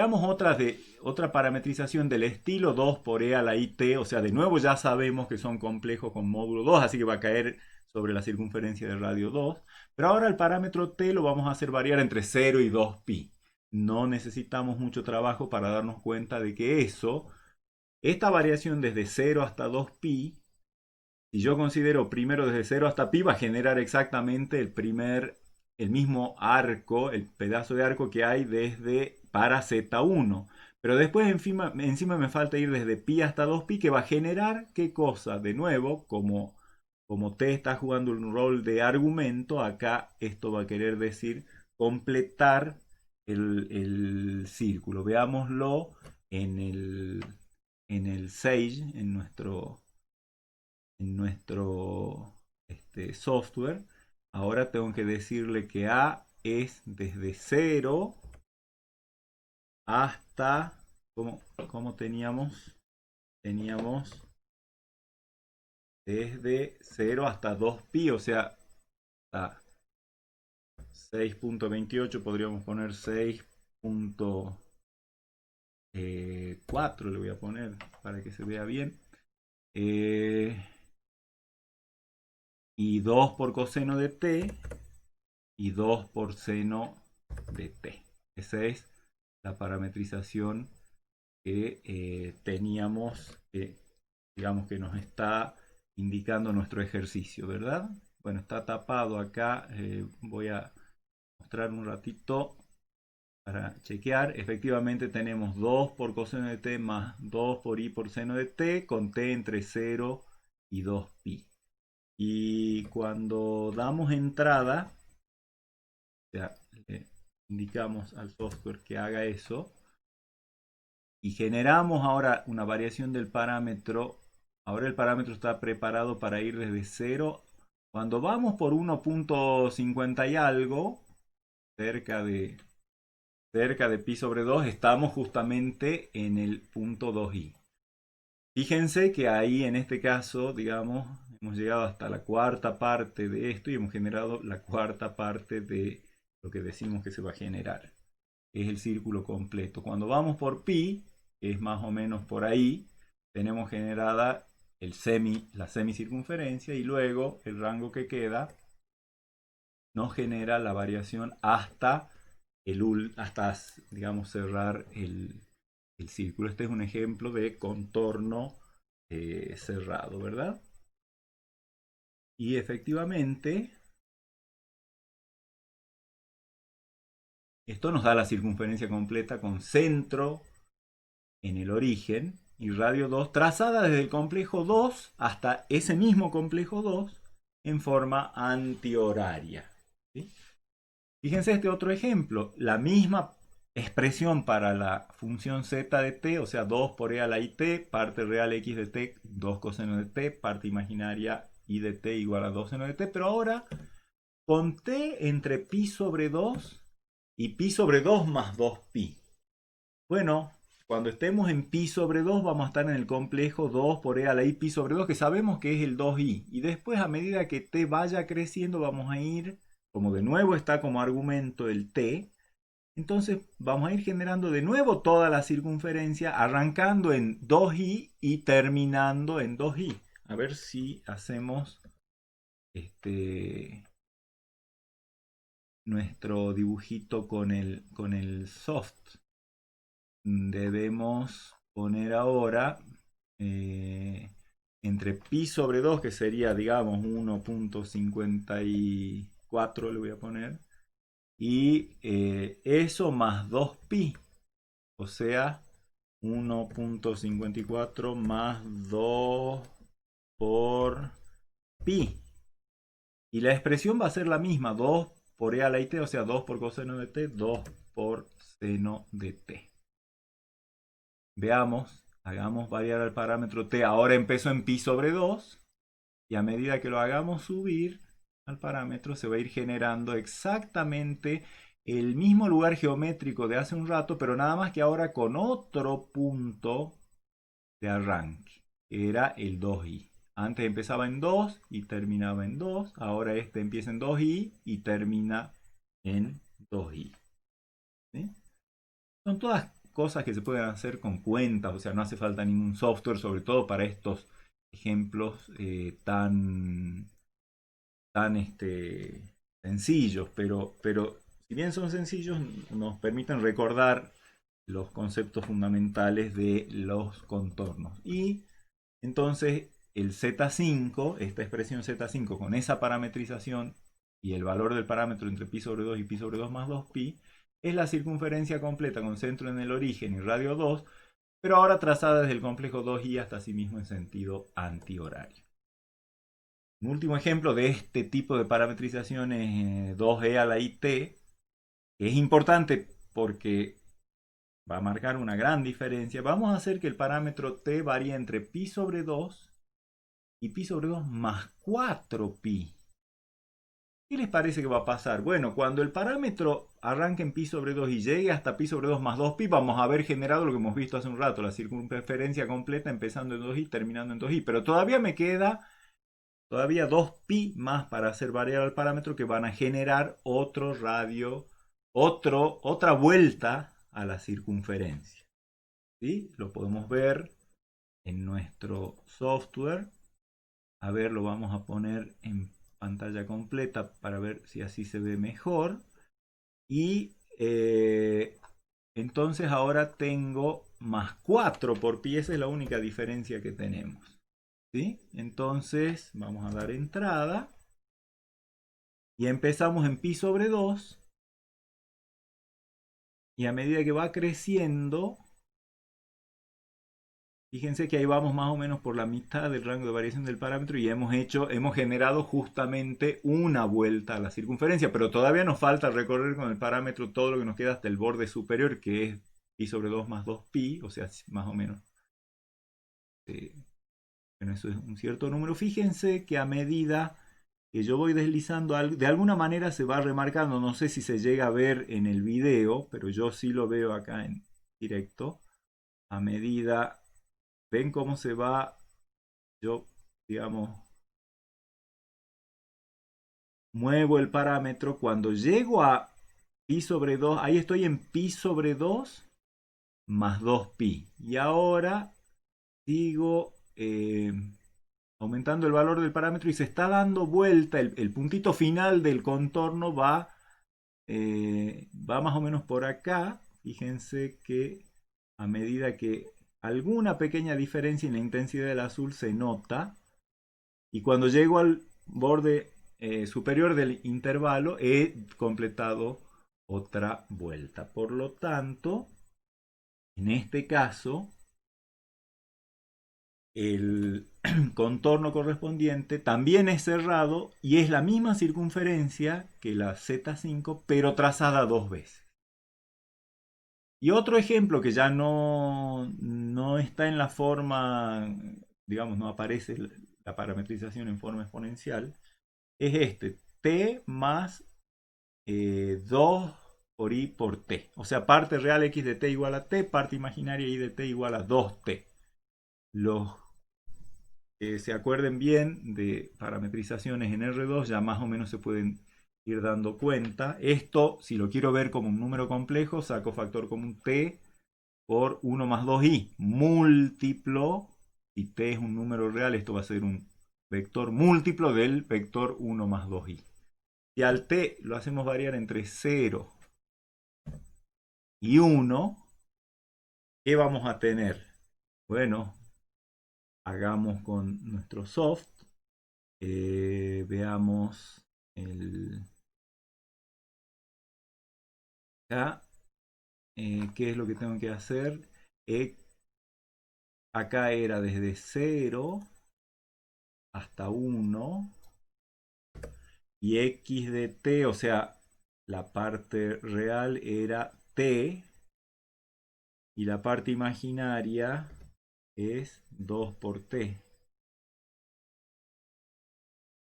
Veamos otra parametrización del estilo 2 por e a la it, o sea, de nuevo ya sabemos que son complejos con módulo 2, así que va a caer sobre la circunferencia de radio 2. Pero ahora el parámetro t lo vamos a hacer variar entre 0 y 2pi. No necesitamos mucho trabajo para darnos cuenta de que esta variación desde 0 hasta 2pi, si yo considero primero desde 0 hasta pi, va a generar exactamente el mismo arco, el pedazo de arco que hay desde para z1. Pero después encima me falta ir desde pi hasta 2pi, que va a generar qué cosa. De nuevo, como t está jugando un rol de argumento, acá esto va a querer decir completar el círculo. Veámoslo en el Sage, en nuestro software. Ahora tengo que decirle que A es desde 0 hasta, ¿cómo teníamos? Teníamos desde 0 hasta 2pi, o sea, a 6.28, podríamos poner 6.4, le voy a poner para que se vea bien. Y 2 por coseno de t y 2 por seno de t. Esa es la parametrización que teníamos, digamos que nos está indicando nuestro ejercicio, ¿verdad? Bueno, está tapado acá. Voy a mostrar un ratito para chequear. Efectivamente tenemos 2 por coseno de t más 2 por i por seno de t con t entre 0 y 2pi. Y cuando damos entrada, o sea, le indicamos al software que haga eso y generamos ahora una variación del parámetro. Ahora el parámetro está preparado para ir desde 0. Cuando vamos por 1.50 y algo, cerca de, cerca de pi sobre 2, estamos justamente en el punto 2i. Fíjense que ahí en este caso, digamos, hemos llegado hasta la cuarta parte de esto y hemos generado la cuarta parte de lo que decimos que se va a generar. Es el círculo completo. Cuando vamos por pi, que es más o menos por ahí, tenemos generada la semicircunferencia y luego el rango que queda nos genera la variación hasta digamos, cerrar el círculo. Este es un ejemplo de contorno cerrado, ¿verdad? Y efectivamente, esto nos da la circunferencia completa con centro en el origen y radio 2 trazada desde el complejo 2 hasta ese mismo complejo 2 en forma antihoraria. ¿Sí? Fíjense este otro ejemplo, la misma expresión para la función z de t, o sea 2 por e a la it, parte real x de t, 2 coseno de t, parte imaginaria y de t igual a 2 seno de t, pero ahora con t entre pi sobre 2 y pi sobre 2 más 2pi. Bueno, cuando estemos en pi sobre 2 vamos a estar en el complejo 2 por e a la i pi sobre 2, que sabemos que es el 2i. Y después, a medida que t vaya creciendo, vamos a ir, como de nuevo está como argumento el t, entonces vamos a ir generando de nuevo toda la circunferencia, arrancando en 2i y terminando en 2i. A ver si hacemos nuestro dibujito con el soft. Debemos poner ahora entre pi sobre 2, que sería, digamos, 1.54, le voy a poner, y eso más 2pi, o sea, 1.54 más 2 por pi. Y la expresión va a ser la misma, 2 por e a la it, o sea, 2 por coseno de t, 2 por seno de t. Veamos, hagamos variar el parámetro t. Ahora empezó en pi sobre 2 y a medida que lo hagamos subir al parámetro se va a ir generando exactamente el mismo lugar geométrico de hace un rato, pero nada más que ahora con otro punto de arranque, que era el 2i. Antes empezaba en 2 y terminaba en 2, ahora este empieza en 2i y termina en 2i. ¿Sí? Son todas cosas que se pueden hacer con cuentas, o sea, no hace falta ningún software, sobre todo para estos ejemplos tan sencillos, pero si bien son sencillos, nos permiten recordar los conceptos fundamentales de los contornos. Y entonces el Z5, esta expresión Z5 con esa parametrización y el valor del parámetro entre pi sobre 2 y pi sobre 2 más 2pi, es la circunferencia completa con centro en el origen y radio 2, pero ahora trazada desde el complejo 2i hasta sí mismo en sentido antihorario. Un último ejemplo de este tipo de parametrización es 2e a la it, que es importante porque va a marcar una gran diferencia. Vamos a hacer que el parámetro t varíe entre pi sobre 2 y pi sobre 2 más 4pi. ¿Qué les parece que va a pasar? Bueno, cuando el parámetro arranque en pi sobre 2 y llegue hasta pi sobre 2 más 2pi, vamos a haber generado lo que hemos visto hace un rato, la circunferencia completa empezando en 2i, terminando en 2i. Pero todavía me queda 2pi más para hacer variar el parámetro que van a generar otro radio, otra vuelta a la circunferencia. ¿Sí? Lo podemos ver en nuestro software. A ver, lo vamos a poner en pantalla completa para ver si así se ve mejor. Y entonces ahora tengo más 4 por pi. Esa es la única diferencia que tenemos. ¿Sí? Entonces vamos a dar entrada. Y empezamos en pi sobre 2. Y a medida que va creciendo, fíjense que ahí vamos más o menos por la mitad del rango de variación del parámetro y hemos generado justamente una vuelta a la circunferencia, pero todavía nos falta recorrer con el parámetro todo lo que nos queda hasta el borde superior, que es pi sobre 2 más 2pi, o sea, más o menos. Bueno, eso es un cierto número. Fíjense que a medida que yo voy deslizando, de alguna manera se va remarcando, no sé si se llega a ver en el video, pero yo sí lo veo acá en directo. A medida, ven cómo se va, yo, digamos, muevo el parámetro. Cuando llego a pi sobre 2, ahí estoy en pi sobre 2 más 2pi. Y ahora sigo aumentando el valor del parámetro y se está dando vuelta, el puntito final del contorno va más o menos por acá. Fíjense que a medida que alguna pequeña diferencia en la intensidad del azul se nota, y cuando llego al borde superior del intervalo he completado otra vuelta. Por lo tanto, en este caso, el contorno correspondiente también es cerrado y es la misma circunferencia que la Z5, pero trazada dos veces. Y otro ejemplo que ya no está en la forma, digamos, no aparece la parametrización en forma exponencial, es este, t más 2 por i por t. O sea, parte real x de t igual a t, parte imaginaria y de t igual a 2t. Los que se acuerden bien de parametrizaciones en R2 ya más o menos se pueden ir dando cuenta. Esto, si lo quiero ver como un número complejo, saco factor común t por 1 más 2i. Múltiplo, si t es un número real, esto va a ser un vector múltiplo del vector 1 más 2i. Si al t lo hacemos variar entre 0 y 1, ¿qué vamos a tener? Bueno, hagamos con nuestro soft. Veamos acá. ¿Qué es lo que tengo que hacer? Acá era desde 0 hasta 1. Y x de t, o sea, la parte real era t. Y la parte imaginaria es 2 por t.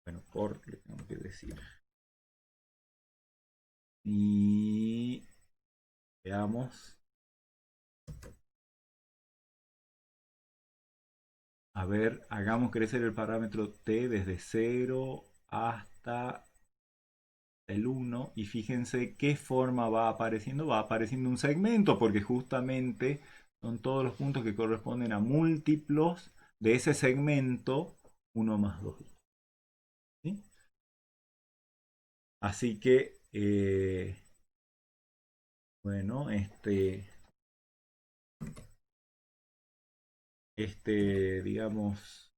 Bueno, por le tengo que decir. Y veamos. A ver, hagamos crecer el parámetro t desde 0 hasta el 1 y fíjense qué forma va apareciendo. Va apareciendo un segmento porque justamente son todos los puntos que corresponden a múltiplos de ese segmento 1 más 2. ¿Sí? Así que, bueno, digamos,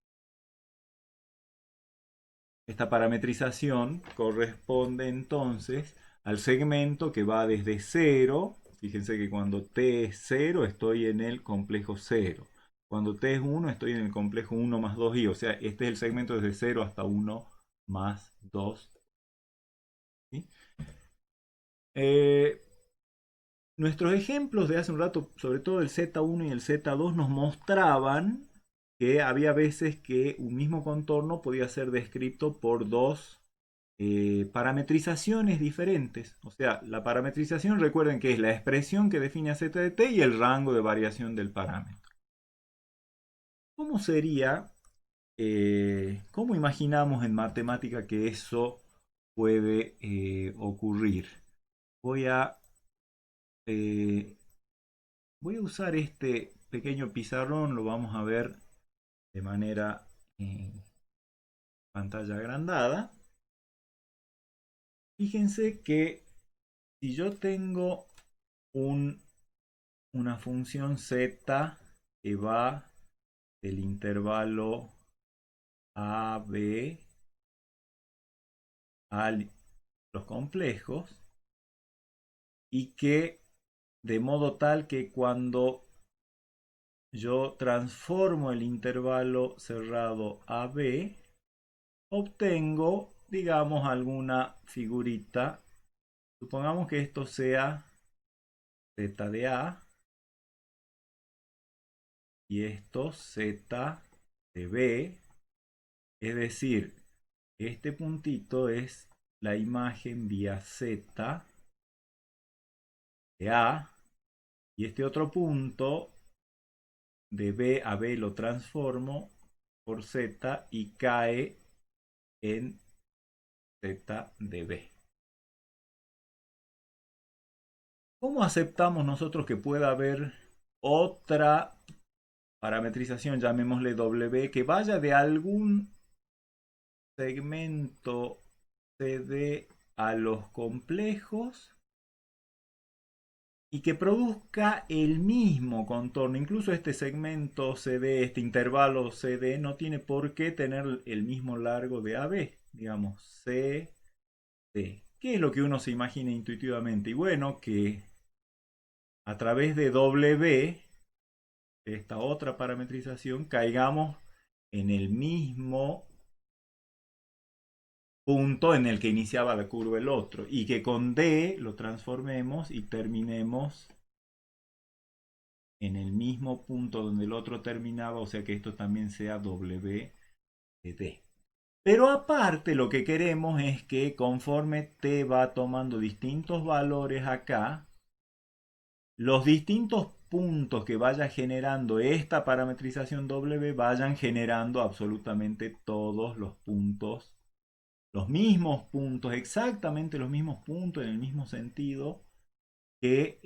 esta parametrización corresponde entonces al segmento que va desde 0. Fíjense que cuando t es 0 estoy en el complejo 0. Cuando t es 1 estoy en el complejo 1 más 2i. O sea, este es el segmento desde 0 hasta 1 más 2. ¿Sí? Eh, Nuestros ejemplos de hace un rato, sobre todo el Z1 y el Z2, nos mostraban que había veces que un mismo contorno podía ser descrito por dos parametrizaciones diferentes. O sea, la parametrización, recuerden que es la expresión que define a z de t y el rango de variación del parámetro. ¿Cómo sería, cómo imaginamos en matemática que eso puede ocurrir? Voy a eh, Voy a usar este pequeño pizarrón, lo vamos a ver de manera pantalla agrandada. Fíjense que si yo tengo una función z que va del intervalo a, b a los complejos y que de modo tal que cuando yo transformo el intervalo cerrado a b, obtengo, digamos, alguna figurita. Supongamos que esto sea z de a y esto z de b. Es decir, este puntito es la imagen vía z de a y este otro punto de b a b lo transformo por z y cae en z de b. ¿Cómo aceptamos nosotros que pueda haber otra parametrización, llamémosle W, que vaya de algún segmento CD a los complejos y que produzca el mismo contorno? Incluso este segmento CD, este intervalo CD, no tiene por qué tener el mismo largo de AB, digamos CD. ¿Qué es lo que uno se imagina intuitivamente? Y bueno, que a través de W, esta otra parametrización, caigamos en el mismo punto en el que iniciaba la curva el otro y que con D lo transformemos y terminemos en el mismo punto donde el otro terminaba, o sea que esto también sea W de D. Pero aparte lo que queremos es que conforme T va tomando distintos valores acá, los distintos puntos que vaya generando esta parametrización W vayan generando absolutamente todos los puntos, los mismos puntos, exactamente los mismos puntos en el mismo sentido que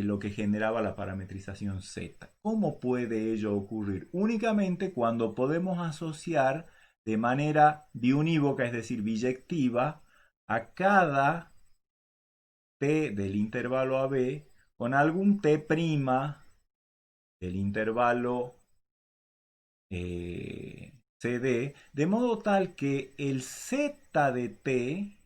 lo que generaba la parametrización Z. ¿Cómo puede ello ocurrir? Únicamente cuando podemos asociar de manera biunívoca, es decir, biyectiva, a cada t del intervalo AB con algún t' del intervalo CD, de modo tal que el Z de t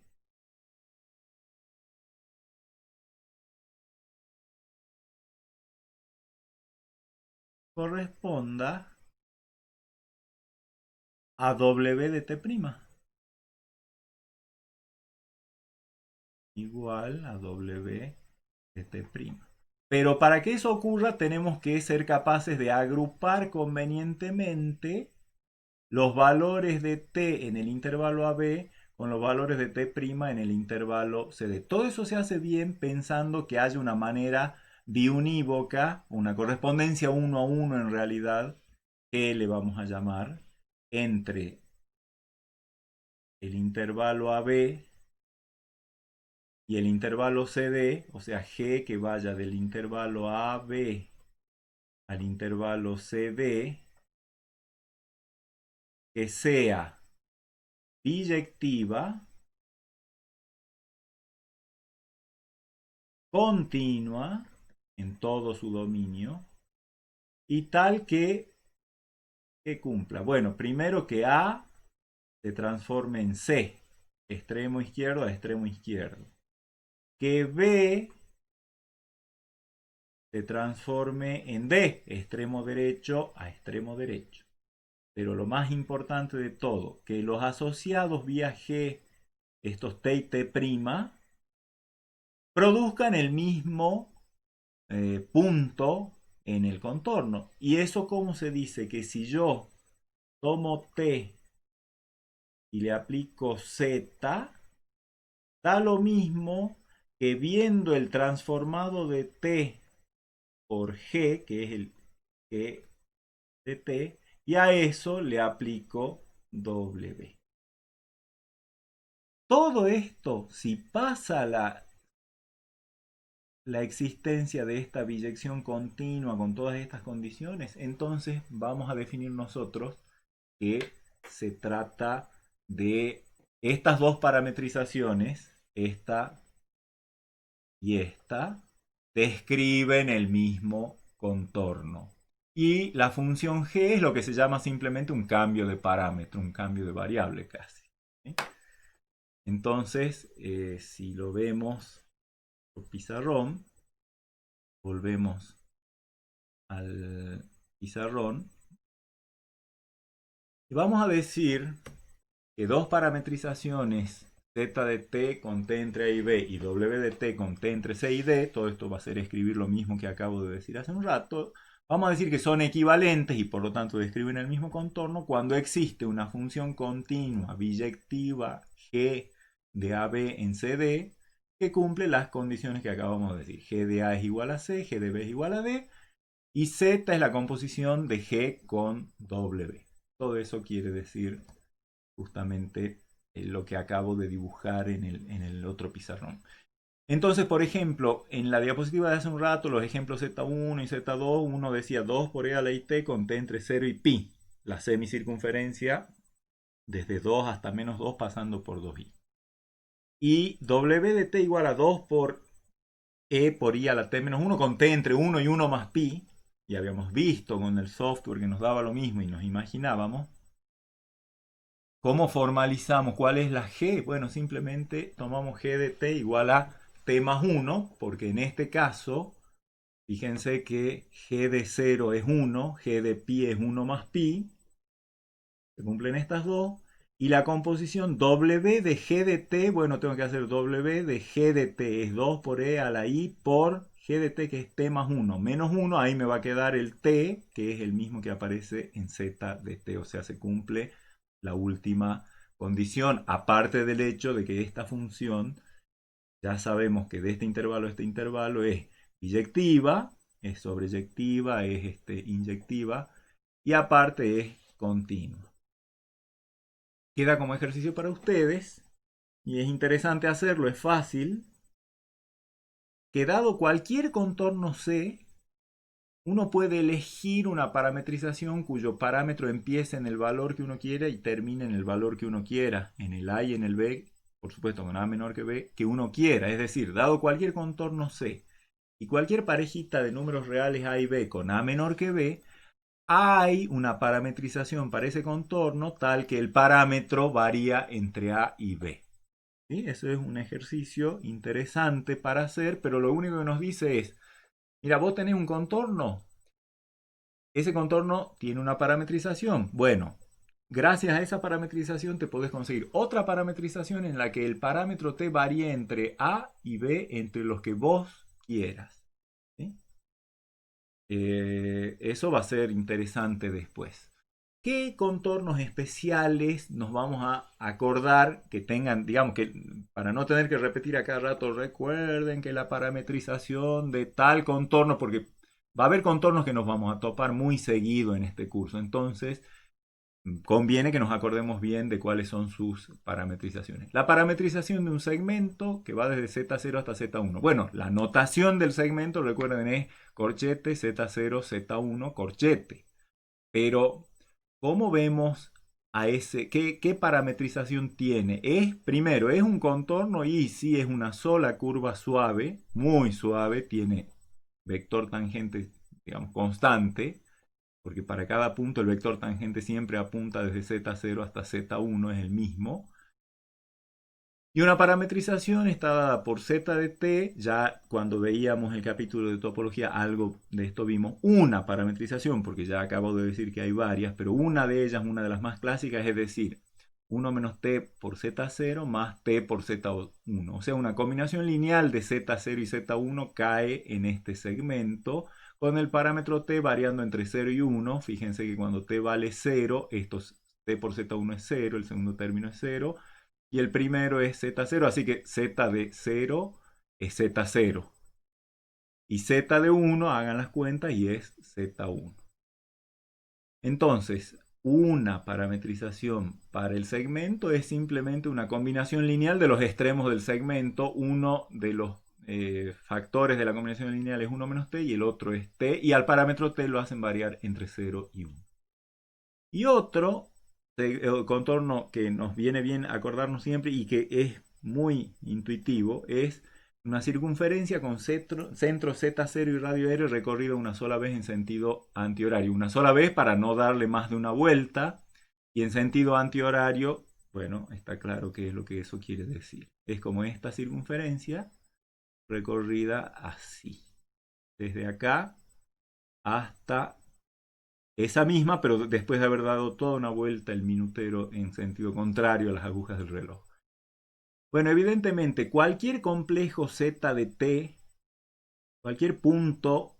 corresponda a W de t' igual a W de t'. Pero para que eso ocurra tenemos que ser capaces de agrupar convenientemente los valores de t en el intervalo AB con los valores de t' en el intervalo CD. Todo eso se hace bien pensando que haya una manera biunívoca, una correspondencia uno a uno en realidad, que le vamos a llamar, entre el intervalo AB y el intervalo CD, o sea, G que vaya del intervalo AB al intervalo CD, que sea biyectiva, continua en todo su dominio y tal que cumpla. Bueno, primero que A se transforme en C, extremo izquierdo a extremo izquierdo. Que B se transforme en D, extremo derecho a extremo derecho. Pero lo más importante de todo, que los asociados vía G, estos T y T', produzcan el mismo punto en el contorno. ¿Y eso cómo se dice? Que si yo tomo T y le aplico Z, da lo mismo que viendo el transformado de T por G, que es el G de T, y a eso le aplico W. Todo esto, si pasa la existencia de esta biyección continua con todas estas condiciones, entonces vamos a definir nosotros que se trata de estas dos parametrizaciones, esta y esta, describen el mismo contorno. Y la función g es lo que se llama simplemente un cambio de parámetro, un cambio de variable casi. ¿Sí? Entonces, si lo vemos por pizarrón, volvemos al pizarrón y vamos a decir que dos parametrizaciones z de t con t entre a y b y w de t con t entre c y d, todo esto va a ser escribir lo mismo que acabo de decir hace un rato, vamos a decir que son equivalentes y por lo tanto describen el mismo contorno cuando existe una función continua biyectiva g de ab en cd que cumple las condiciones que acabamos de decir. G de a es igual a c, g de b es igual a d y z es la composición de g con w. Todo eso quiere decir justamente lo que acabo de dibujar en el otro pizarrón. Entonces, por ejemplo, en la diapositiva de hace un rato, los ejemplos Z1 y Z2, uno decía 2 por E a la IT con T entre 0 y pi, la semicircunferencia desde 2 hasta menos 2 pasando por 2i. Y W de T igual a 2 por E por I a la T menos 1 con T entre 1 y 1 más pi. Y habíamos visto con el software que nos daba lo mismo y nos imaginábamos. ¿Cómo formalizamos? ¿Cuál es la g? Bueno, simplemente tomamos g de t igual a t más 1, porque en este caso, fíjense que g de 0 es 1, g de pi es 1 más pi, se cumplen estas dos, y la composición w de g de t, bueno, tengo que hacer w de g de t, es 2 por e a la i por g de t, que es t más 1, menos 1, ahí me va a quedar el t, que es el mismo que aparece en z de t, o sea, se cumple la última condición, aparte del hecho de que esta función, ya sabemos que de este intervalo a este intervalo es biyectiva, es sobreyectiva, es inyectiva, y aparte es continua. Queda como ejercicio para ustedes, y es interesante hacerlo, es fácil, que dado cualquier contorno C, uno puede elegir una parametrización cuyo parámetro empiece en el valor que uno quiera y termine en el valor que uno quiera, en el A y en el B, por supuesto con A menor que B, que uno quiera. Es decir, dado cualquier contorno C y cualquier parejita de números reales A y B con A menor que B, hay una parametrización para ese contorno tal que el parámetro varía entre A y B. ¿Sí? Eso es un ejercicio interesante para hacer, pero lo único que nos dice es, mira, vos tenés un contorno. Ese contorno tiene una parametrización. Bueno, gracias a esa parametrización te podés conseguir otra parametrización en la que el parámetro t varíe entre A y B entre los que vos quieras. ¿Sí? Eso va a ser interesante después. ¿Qué contornos especiales nos vamos a acordar que tengan, digamos que para no tener que repetir a cada rato, recuerden que la parametrización de tal contorno, porque va a haber contornos que nos vamos a topar muy seguido en este curso. Entonces, conviene que nos acordemos bien de cuáles son sus parametrizaciones. La parametrización de un segmento que va desde Z0 hasta Z1. Bueno, la notación del segmento, recuerden, es corchete, Z0, Z1, corchete. Pero, ¿cómo vemos a ese? ¿Qué parametrización tiene? Primero, es un contorno y sí es una sola curva suave, muy suave, tiene vector tangente, digamos, constante, porque para cada punto el vector tangente siempre apunta desde Z0 hasta Z1, es el mismo. Y una parametrización está dada por z de t, ya cuando veíamos el capítulo de topología algo de esto vimos, una parametrización, porque ya acabo de decir que hay varias, pero una de ellas, una de las más clásicas, es decir, 1 menos t por z0 más t por z1. O sea, una combinación lineal de z0 y z1 cae en este segmento, con el parámetro t variando entre 0 y 1. Fíjense que cuando t vale 0, t por z1 es 0, el segundo término es 0, y el primero es z0, así que z de 0 es z0. Y z de 1, hagan las cuentas, y es z1. Entonces, una parametrización para el segmento es simplemente una combinación lineal de los extremos del segmento. Uno de los factores de la combinación lineal es 1 menos t y el otro es t, y al parámetro t lo hacen variar entre 0 y 1. Y otro contorno que nos viene bien acordarnos siempre y que es muy intuitivo es una circunferencia con centro Z0 y radio R recorrido una sola vez en sentido antihorario. Una sola vez para no darle más de una vuelta, y en sentido antihorario, bueno, está claro qué es lo que eso quiere decir. Es como esta circunferencia recorrida así, desde acá hasta esa misma, pero después de haber dado toda una vuelta el minutero en sentido contrario a las agujas del reloj. Bueno, evidentemente cualquier complejo z de t, cualquier punto,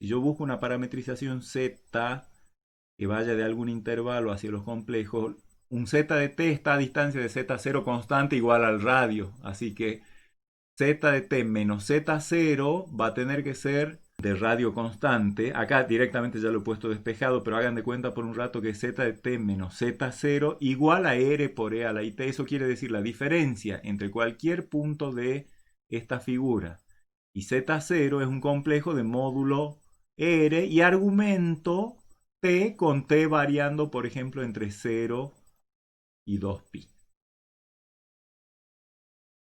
si yo busco una parametrización z que vaya de algún intervalo hacia los complejos, un z de t está a distancia de z0 constante igual al radio, así que z de t menos z0 va a tener que ser de radio constante. Acá directamente ya lo he puesto despejado, pero hagan de cuenta por un rato que z de t menos z0 igual a r por e a la it. Eso quiere decir la diferencia entre cualquier punto de esta figura y z0 es un complejo de módulo r y argumento t, con t variando, por ejemplo, entre 0 y 2pi.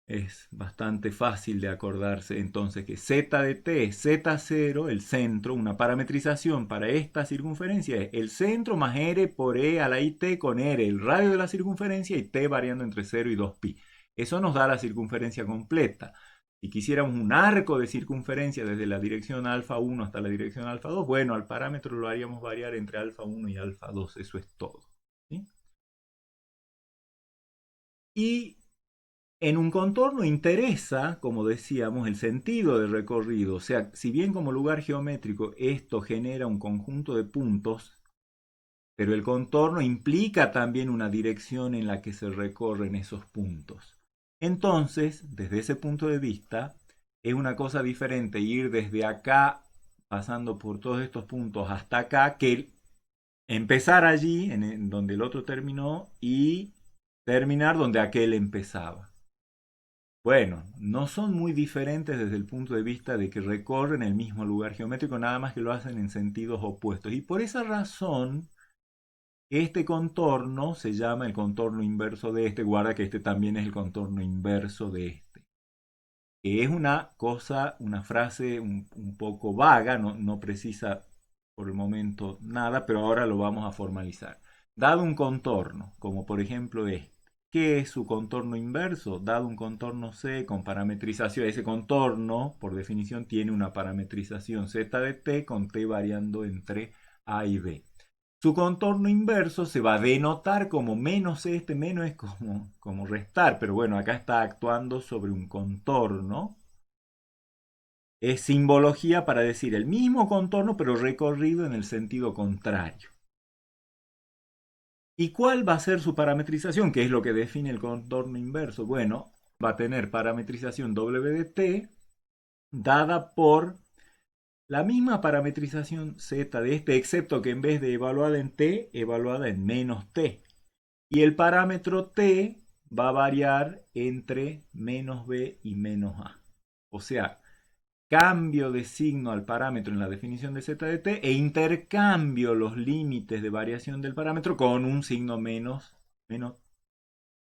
Es bastante fácil de acordarse entonces que z de t es z0, el centro. Una parametrización para esta circunferencia es el centro más r por e a la it, con r el radio de la circunferencia y t variando entre 0 y 2pi. Eso nos da la circunferencia completa. Si quisiéramos un arco de circunferencia desde la dirección alfa 1 hasta la dirección alfa 2, bueno, al parámetro lo haríamos variar entre alfa 1 y alfa 2. Eso es todo. ¿Sí? Y en un contorno interesa, como decíamos, el sentido del recorrido. O sea, si bien como lugar geométrico esto genera un conjunto de puntos, pero el contorno implica también una dirección en la que se recorren esos puntos. Entonces, desde ese punto de vista, es una cosa diferente ir desde acá, pasando por todos estos puntos hasta acá, que empezar allí, en donde el otro terminó, y terminar donde aquel empezaba. Bueno, no son muy diferentes desde el punto de vista de que recorren el mismo lugar geométrico, nada más que lo hacen en sentidos opuestos. Y por esa razón, este contorno se llama el contorno inverso de este. Guarda que este también es el contorno inverso de este. Que es una cosa, una frase un poco vaga, no precisa por el momento nada, pero ahora lo vamos a formalizar. Dado un contorno, como por ejemplo este, ¿qué es su contorno inverso? Dado un contorno C con parametrización, ese contorno, por definición, tiene una parametrización z de t con t variando entre a y b. Su contorno inverso se va a denotar como menos este, menos es como restar, pero bueno, acá está actuando sobre un contorno. Es simbología para decir el mismo contorno, pero recorrido en el sentido contrario. ¿Y cuál va a ser su parametrización? ¿Qué es lo que define el contorno inverso? Bueno, va a tener parametrización w de t dada por La misma parametrización z de este, excepto que en vez de evaluada en t, evaluada en menos t. Y el parámetro t va a variar entre menos b y menos a. O sea, cambio de signo al parámetro en la definición de z de t e intercambio los límites de variación del parámetro con un signo menos,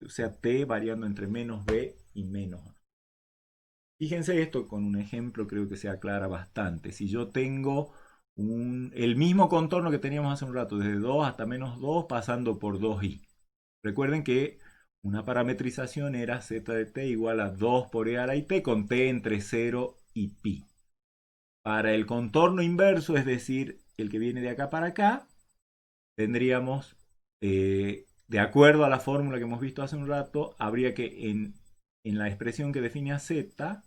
o sea, t variando entre menos b y menos a. Fíjense esto con un ejemplo, creo que se aclara bastante. Si yo tengo el mismo contorno que teníamos hace un rato, desde 2 hasta menos 2, pasando por 2i. Recuerden que una parametrización era z de t igual a 2 por e a la t con t entre 0 y pi. Para el contorno inverso, es decir, el que viene de acá para acá, tendríamos, de acuerdo a la fórmula que hemos visto hace un rato, habría que en la expresión que define a z,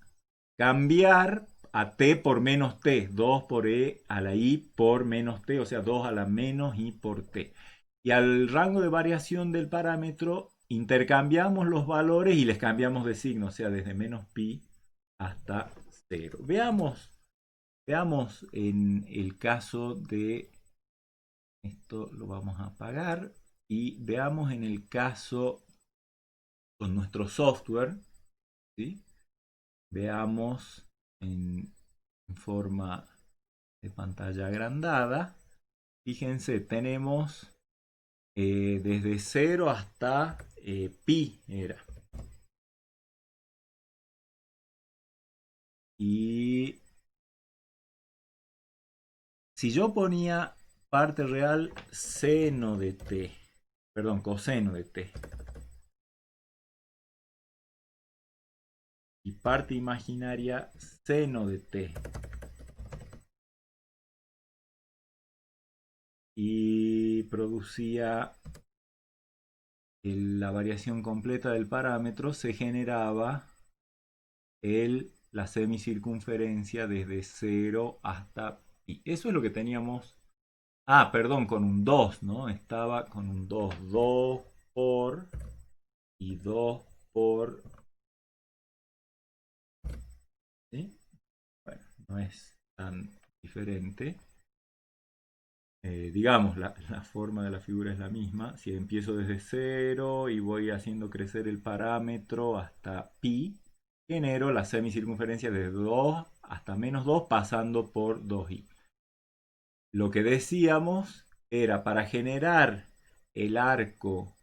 cambiar a t por menos t, 2 por e a la i por menos t, o sea, 2 a la menos i por t. Y al rango de variación del parámetro intercambiamos los valores y les cambiamos de signo, o sea, desde menos pi hasta 0. Veamos en el caso de, esto lo vamos a apagar, y veamos en el caso con nuestro software, ¿sí? Veamos en forma de pantalla agrandada. Fíjense, tenemos desde 0 hasta pi era. Y si yo ponía parte real seno de t, perdón, coseno de t, y parte imaginaria seno de t, y producía la variación completa del parámetro, se generaba la semicircunferencia desde 0 hasta pi. Eso es lo que teníamos. Ah, perdón, con un 2, ¿no? Estaba con un 2. 2 por y 2 por. ¿Sí? Bueno, no es tan diferente. Digamos, la forma de la figura es la misma. Si empiezo desde 0 y voy haciendo crecer el parámetro hasta pi, genero la semicircunferencia de 2 hasta menos 2 pasando por 2i. Lo que decíamos era para generar el arco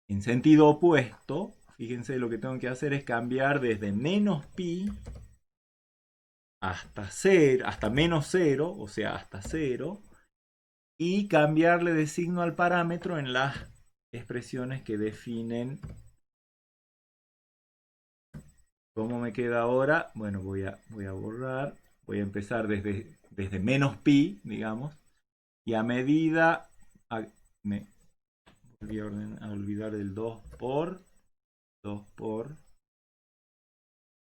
en sentido opuesto, fíjense, lo que tengo que hacer es cambiar desde menos pi hasta 0, hasta menos 0, o sea, hasta 0, y cambiarle de signo al parámetro en las expresiones que definen. ¿Cómo me queda ahora? Bueno, voy a borrar, voy a empezar desde menos pi, digamos, y a medida, me voy a olvidar del 2 por,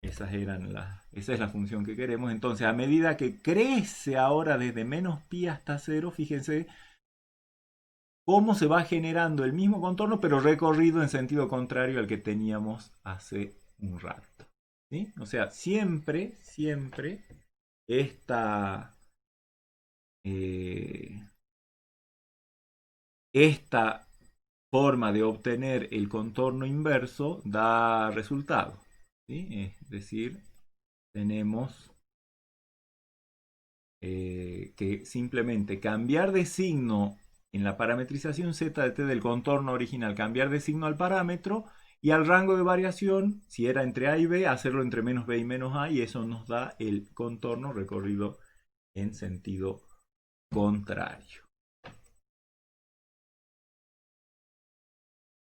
esa es la función que queremos. Entonces, a medida que crece ahora desde menos pi hasta 0, fíjense cómo se va generando el mismo contorno, pero recorrido en sentido contrario al que teníamos hace un rato. ¿Sí? O sea, siempre esta, eh, esta forma de obtener el contorno inverso da resultado. ¿Sí? Es decir, tenemos que simplemente cambiar de signo en la parametrización z de t del contorno original, cambiar de signo al parámetro y al rango de variación, si era entre a y b, hacerlo entre menos b y menos a, y eso nos da el contorno recorrido en sentido contrario.